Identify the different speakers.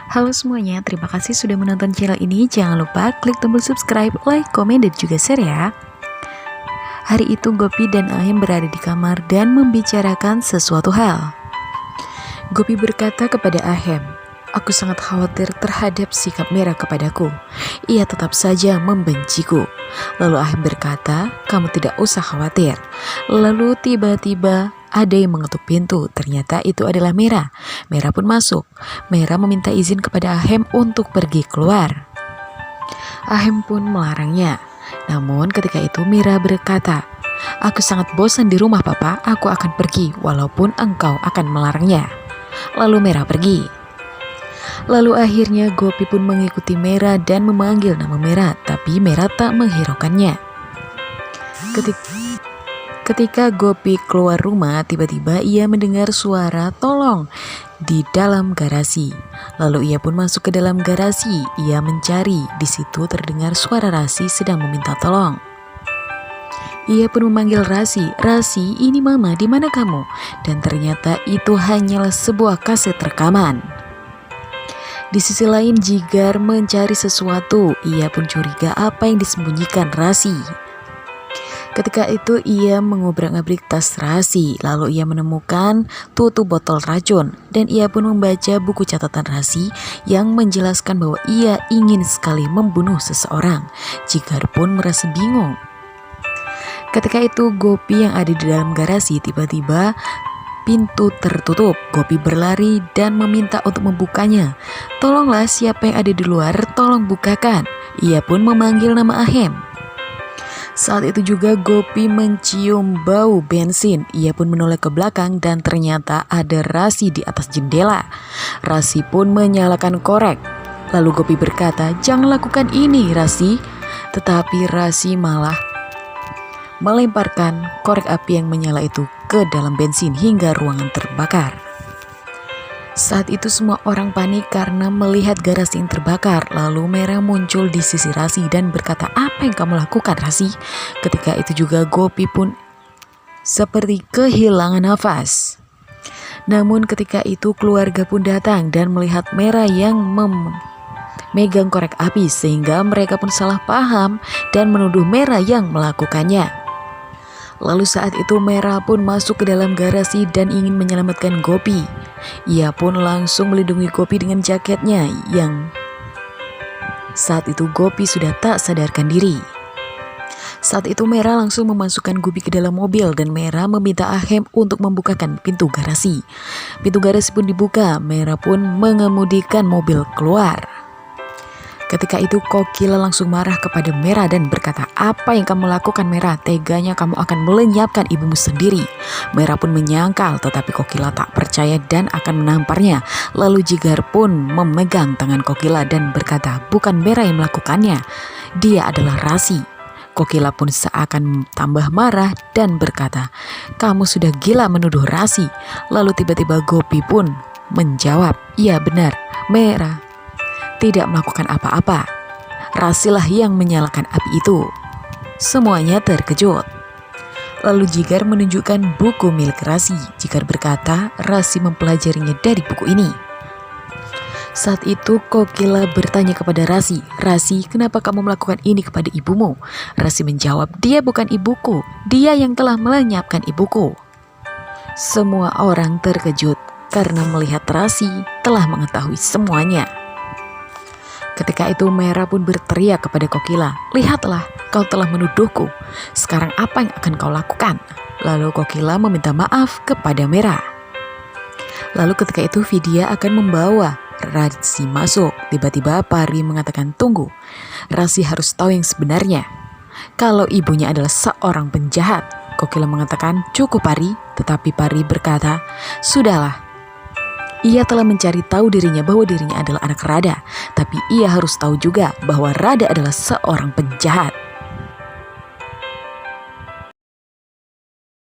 Speaker 1: Halo semuanya, terima kasih sudah menonton channel ini. Jangan lupa klik tombol subscribe, like, komen, dan juga share ya. Hari itu Gopi dan Ahem berada di kamar dan membicarakan sesuatu hal. Gopi berkata kepada Ahem, "Aku sangat khawatir terhadap sikap Mera kepadaku. Ia tetap saja membenciku." Lalu Ahem berkata, "Kamu tidak usah khawatir." Lalu tiba-tiba ada yang mengetuk pintu. Ternyata itu adalah Mera. Mera pun masuk. Mera meminta izin kepada Ahem untuk pergi keluar. Ahem pun melarangnya. Namun ketika itu Mera berkata, "Aku sangat bosan di rumah papa, aku akan pergi walaupun engkau akan melarangnya." Lalu Mera pergi. Lalu akhirnya Gopi pun mengikuti Mera dan memanggil nama Mera, tapi Mera tak menghiraukannya. Ketika Gopi keluar rumah, tiba-tiba ia mendengar suara "tolong" di dalam garasi. Lalu ia pun masuk ke dalam garasi. Ia mencari. Di situ terdengar suara Rasi sedang meminta tolong. Ia pun memanggil Rasi, "Rasi, ini mama, di mana kamu?" Dan ternyata itu hanyalah sebuah kaset rekaman. Di sisi lain Jigar mencari sesuatu. Ia pun curiga apa yang disembunyikan Rasi. Ketika itu ia mengobrak-abrik tas Rasi, lalu ia menemukan tutup botol racun dan ia pun membaca buku catatan Rasi yang menjelaskan bahwa ia ingin sekali membunuh seseorang. Jigar pun merasa bingung. Ketika itu Gopi yang ada di dalam garasi, tiba-tiba pintu tertutup. Gopi berlari dan meminta untuk membukanya. "Tolonglah, siapa yang ada di luar, tolong bukakan." Ia pun memanggil nama Ahem. Saat itu juga Gopi mencium bau bensin. Ia pun menoleh ke belakang dan ternyata ada Rasi di atas jendela. Rasi pun menyalakan korek. Lalu Gopi berkata, "Jangan lakukan ini, Rasi." Tetapi Rasi malah melemparkan korek api yang menyala itu ke dalam bensin hingga ruangan terbakar. Saat itu semua orang panik karena melihat garasi yang terbakar. Lalu Mera muncul di sisi Rasi dan berkata, "Apa yang kamu lakukan, Rasi?" Ketika itu juga Gopi pun seperti kehilangan nafas. Namun ketika itu keluarga pun datang dan melihat Mera yang memegang korek api, sehingga mereka pun salah paham dan menuduh Mera yang melakukannya. Lalu saat itu Mera pun masuk ke dalam garasi dan ingin menyelamatkan Gopi. Ia pun langsung melindungi Gopi dengan jaketnya yang saat itu Gopi sudah tak sadarkan diri. Saat itu Mera langsung memasukkan Gopi ke dalam mobil dan Mera meminta Ahem untuk membukakan pintu garasi. Pintu garasi pun dibuka. Mera pun mengemudikan mobil keluar. Ketika itu Kokila langsung marah kepada Mera dan berkata, "Apa yang kamu lakukan, Mera? Teganya kamu akan melenyapkan ibumu sendiri." Mera pun menyangkal, tetapi Kokila tak percaya dan akan menamparnya. Lalu Jigar pun memegang tangan Kokila dan berkata, "Bukan Mera yang melakukannya, dia adalah Rasi." Kokila pun seakan tambah marah dan berkata, "Kamu sudah gila menuduh Rasi." Lalu tiba-tiba Gopi pun menjawab, "Iya benar, Mera tidak melakukan apa-apa. Rasilah yang menyalakan api itu." Semuanya terkejut. Lalu Jigar menunjukkan buku milik Rasi. Jigar berkata Rasi mempelajarinya dari buku ini. Saat itu Kokila bertanya kepada Rasi, "Rasi, kenapa kamu melakukan ini kepada ibumu?" Rasi menjawab, "Dia bukan ibuku, dia yang telah melenyapkan ibuku." Semua orang terkejut karena melihat Rasi telah mengetahui semuanya. Ketika itu Mera pun berteriak kepada Kokila, "Lihatlah, kau telah menuduhku. Sekarang apa yang akan kau lakukan?" Lalu Kokila meminta maaf kepada Mera. Lalu ketika itu Vidya akan membawa Rasi masuk. Tiba-tiba Pari mengatakan, "Tunggu, Rasi harus tahu yang sebenarnya. Kalau ibunya adalah seorang penjahat." Kokila mengatakan, "Cukup Pari." Tetapi Pari berkata, "Sudahlah. Ia telah mencari tahu dirinya bahwa dirinya adalah anak Rada, tapi ia harus tahu juga bahwa Rada adalah seorang penjahat."